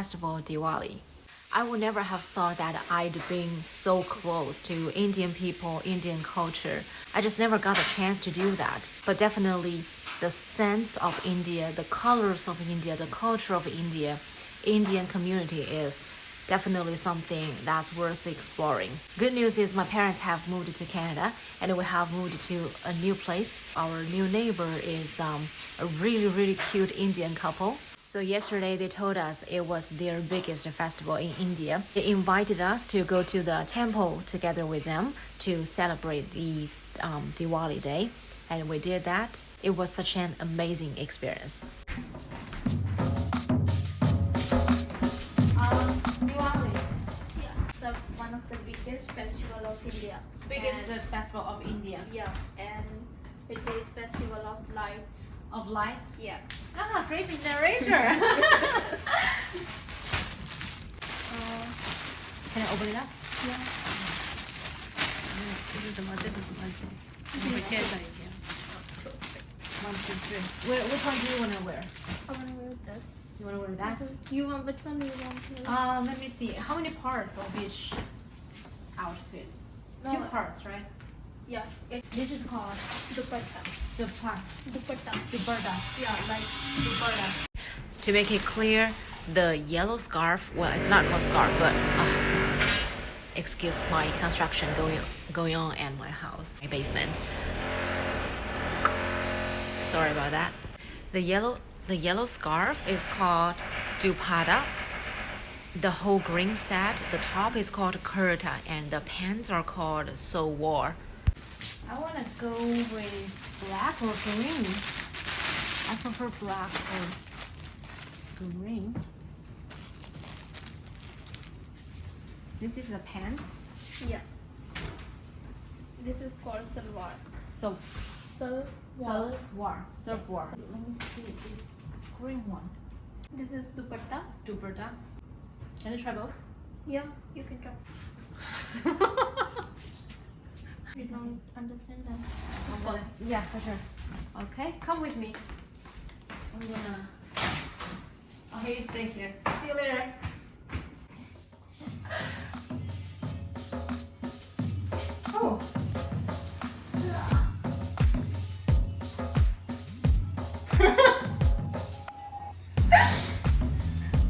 festival Diwali. I would never have thought that I'd been so close to Indian people, Indian culture. I just never got a chance to do that. But definitely the sense of India, the colors of India, the culture of India, Indian community is definitely something that's worth exploring. Good news is my parents have moved to Canada and we have moved to a new place. Our new neighbor is a really cute Indian couple. So yesterday they told us it was their biggest festival in India. They invited us to go to the temple together with them to celebrate this Diwali day. And we did that. It was such an amazing experience. Diwali. Yeah, so one of the biggest festival of India. Biggest festival of India. Yeah, and it is festival of lights. Of lights? Yeah. Ah, great narrator. Can I open it up? Yeah. 这是什么？这是什么？你会介绍一下。One, two, three. Which one do you want to wear? I want to wear this. You want to wear that? You want which one do you want to wear? Let me see. How many parts of each outfit? No. 2 parts, right? Yeah, This is called dupatta. dupatta. Dupatta. Yeah, like dupatta. To make it clear, the yellow scarf, well, it's not called scarf, but excuse my construction going on at my house, my basement. Sorry about that. The yellow scarf is called dupatta. The whole green set, the top is called kurta, and the pants are called salwar. I want to go with black or green. I prefer black or green. This is the pants. Yeah. This is called salwar. So Salwar. salwar. Let me see this green one. This is dupatta. Dupatta. Can I try both? Yeah, you can try. You don't understand that? Yeah, for sure. Okay, come with me. I'm gonna. Okay, you stay here. See you later. Oh.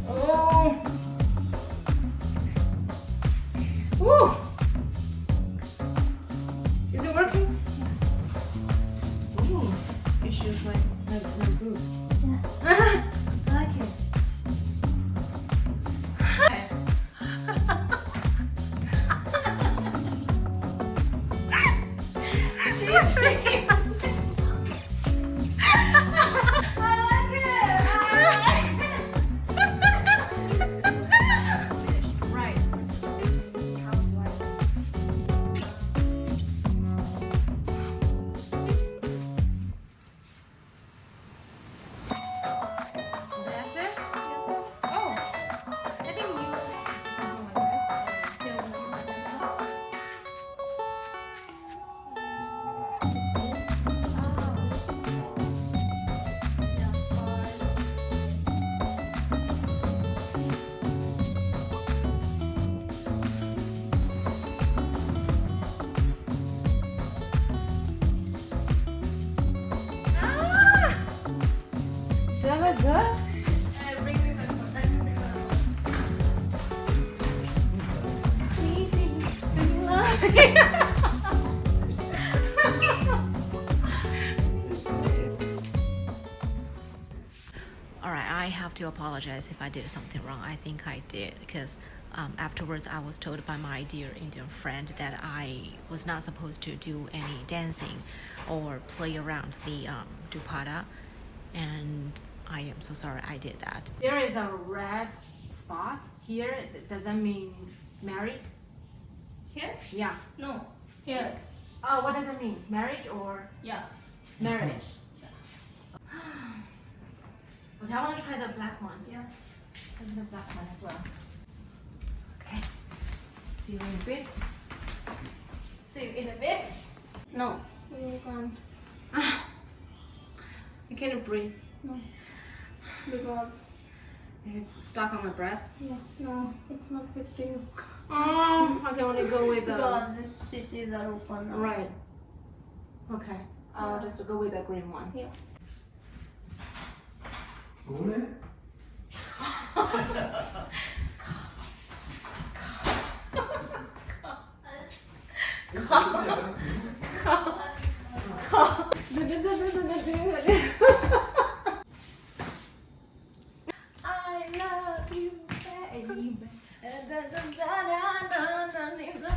Oh. Woo. Is it working? Ooh, it shows like no boobs. Yeah. I like it. She's freaking out. I like it. Right. How do I? That's it? Oh, I think you something like this. Does that look good? Bring me my phone. I can bring my Alright, I have to apologize if I did something wrong. I think I did because afterwards I was told by my dear Indian friend that I was not supposed to do any dancing or play around the dupatta, and I am so sorry I did that. There is a red spot here. Does that mean married? Here? Yeah. No. Here. Oh, what does that mean? Marriage or Yeah. marriage? Okay, I want to try the black one. Yeah. Try the black one as well. Okay. See you in a bit. See you in a bit. No. You can't. You can't breathe. No. Because It's stuck on my breasts. Yeah, no, it's not fit to you. Oh, I can only go with Because these stitches are open now. right. Okay, I'll just go with the green one. Yeah. I love you, baby. Baby.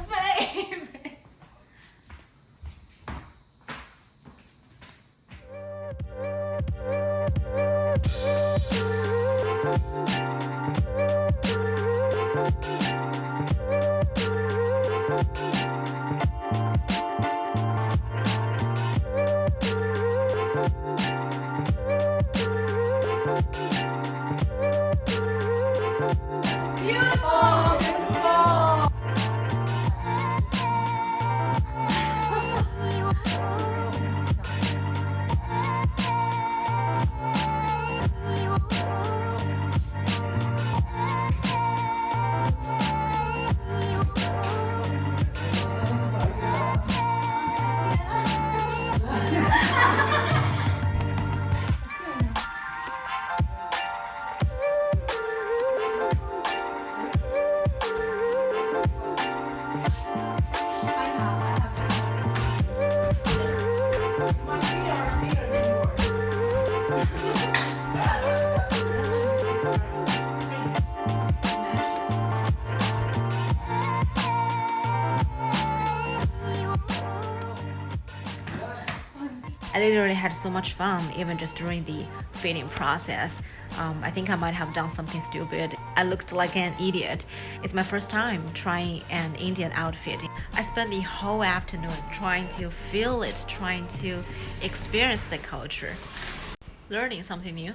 I literally had so much fun, even just during the fitting process. I think I might have done something stupid. I looked like an idiot. It's my first time trying an Indian outfit. I spent the whole afternoon trying to feel it, trying to experience the culture, learning something new.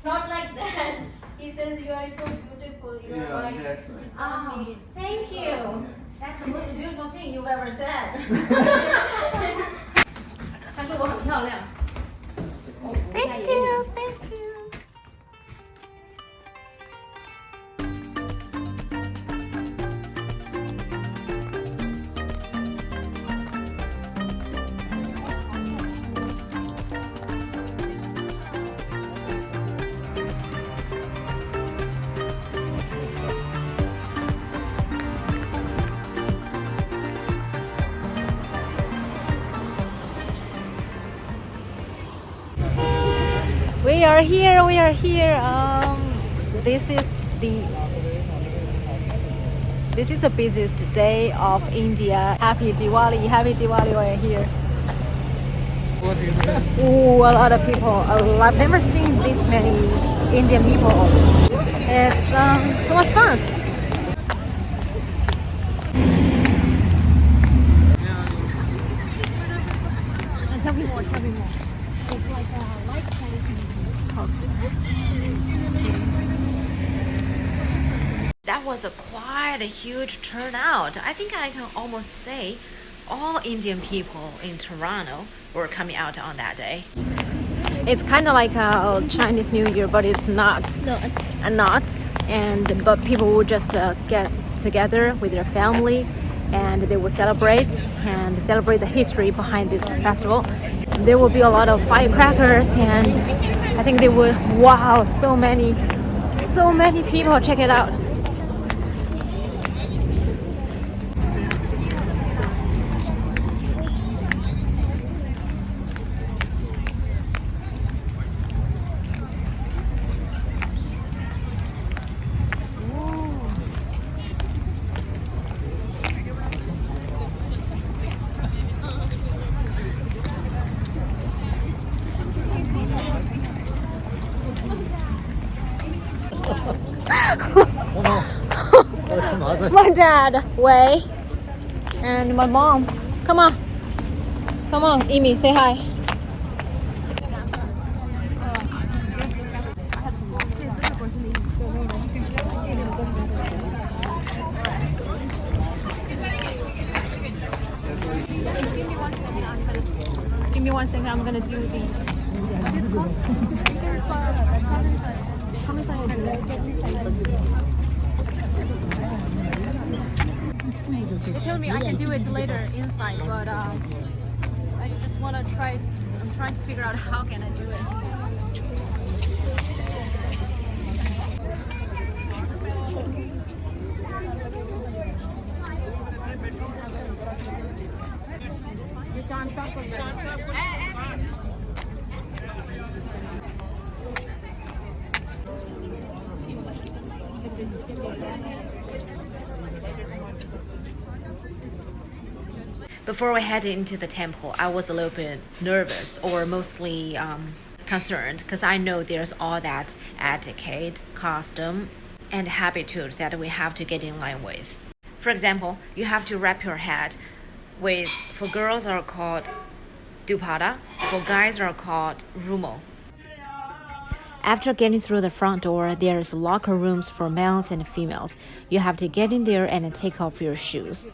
Not like that. He says you are so beautiful. You are like. that's right. Oh, thank you. That's the most beautiful thing you've ever said. 他说我很漂亮。我补一下眼影。 Thank you. We are here. This is the busiest day of India. Happy Diwali, we are here. Ooh, a lot of people. I've never seen this many Indian people. It's so much fun. And tell me more. It's like a light That was quite a huge turnout. I think I can almost say all Indian people in Toronto were coming out on that day. It's kind of like a Chinese New Year, but it's not. But people will just get together with their family, and they will celebrate the history behind this festival. There will be a lot of firecrackers, and I think they will. Wow, so many people! Check it out. My dad, Wei, and my mom. Come on, Amy, say hi. Give me 1 second. I'm gonna do the. Come inside. They told me I can do it later inside, but I just want to try. I'm trying to figure out how can I do it. Before we headed into the temple, I was a little bit nervous or mostly concerned because I know there's all that etiquette, custom, and habitude that we have to get in line with. For example, you have to wrap your head with, for girls are called dupada, for guys are called rumo. After getting through the front door, there's locker rooms for males and females. You have to get in there and take off your shoes.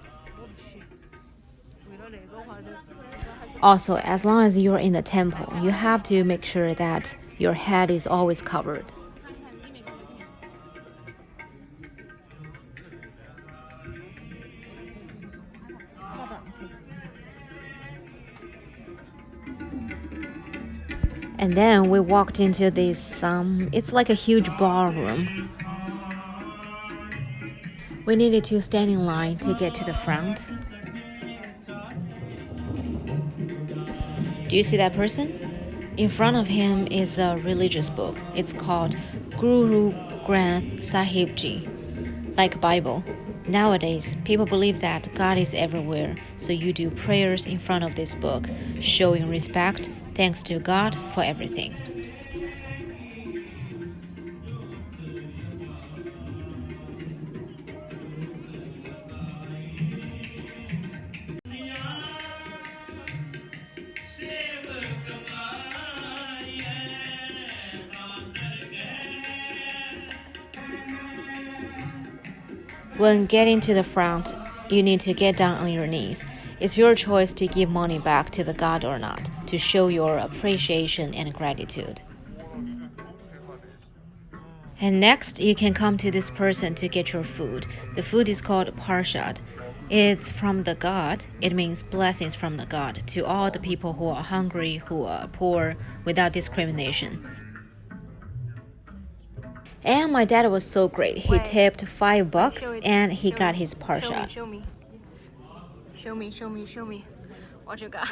Also, as long as you're in the temple, you have to make sure that your head is always covered. And then we walked into this, it's like a huge ballroom. We needed to stand in line to get to the front. Do you see that person? In front of him is a religious book. It's called Guru Granth Sahib Ji, like Bible. Nowadays, people believe that God is everywhere, so you do prayers in front of this book, showing respect, thanks to God for everything. When getting to the front, you need to get down on your knees. It's your choice to give money back to the god or not, to show your appreciation and gratitude. And next, you can come to this person to get your food. The food is called parshad. It's from the god. It means blessings from the god to all the people who are hungry, who are poor, without discrimination. And my dad was so great. He tipped $5 and he got his parshad. Show me. What you got?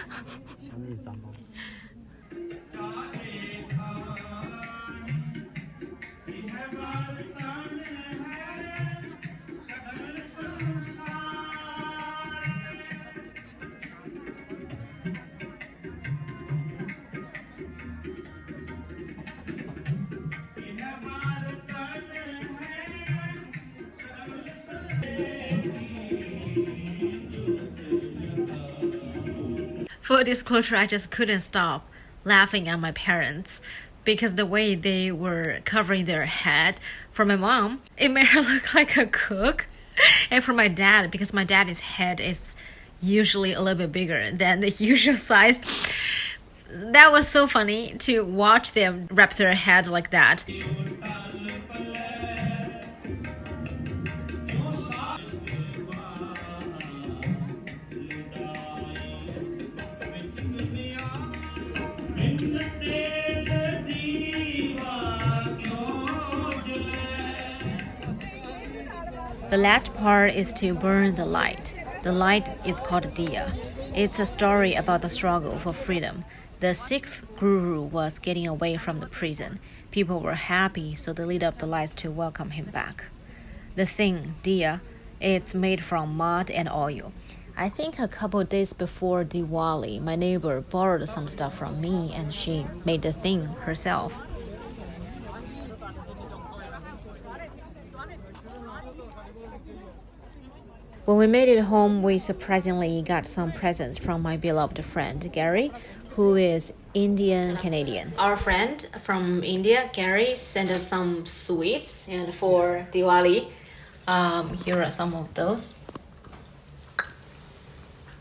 Full disclosure, I just couldn't stop laughing at my parents because the way they were covering their head. For my mom, it made her look like a cook. And for my dad, because my dad's head is usually a little bit bigger than the usual size. That was so funny to watch them wrap their head like that. The last part is to burn the light. The light is called Diya. It's a story about the struggle for freedom. The sixth guru was getting away from the prison. People were happy, so they lit up the lights to welcome him back. The thing, Diya, it's made from mud and oil. I think a couple days before Diwali, my neighbor borrowed some stuff from me and she made the thing herself. When we made it home, we surprisingly got some presents from my beloved friend, Gary, who is Indian-Canadian. Our friend from India, Gary, sent us some sweets, and for Diwali, here are some of those.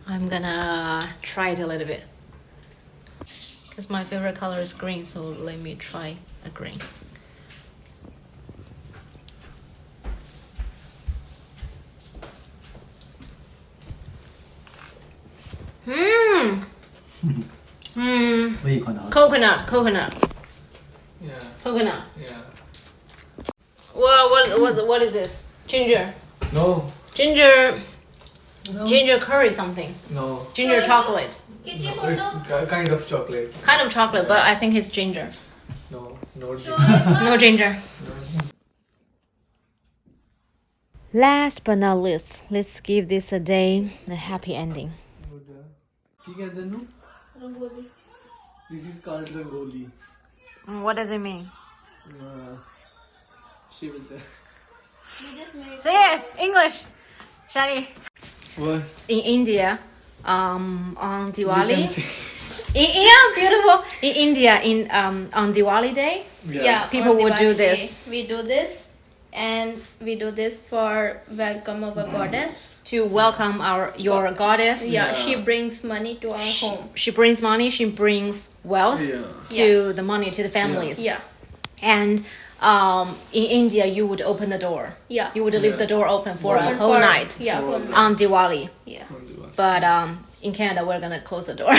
I'm gonna try it a little bit. Because my favorite color is green, so let me try a green. Coconut. Yeah. Coconut. Yeah. What is this? Ginger. No. Ginger curry something. No. Ginger chocolate. Kitty No, photo. it's kind of chocolate. Kind of chocolate, but I think it's ginger. No. No. No ginger. Last but not least, let's give this a day a happy ending. ਕੀ ਕਹਿੰਦੇ ਨੂੰ? Rangoli. This is called Rangoli. What does it mean? Shivita. Say it, English. Shani. What? In India, on Diwali. You can say. Yeah, beautiful. In India, on Diwali day, Yeah, people on would do Diwali this. day, we do this, and we do this for welcome our goddess. To welcome your goddess. Yeah, she brings money to our home. She brings money. She brings wealth Yeah. to the money to the families. Yeah, And in India, you would open the door. yeah. You would leave the door open for a Open whole for- night Yeah, For- whole night. on Diwali. Yeah. But in Canada, we're gonna close the door.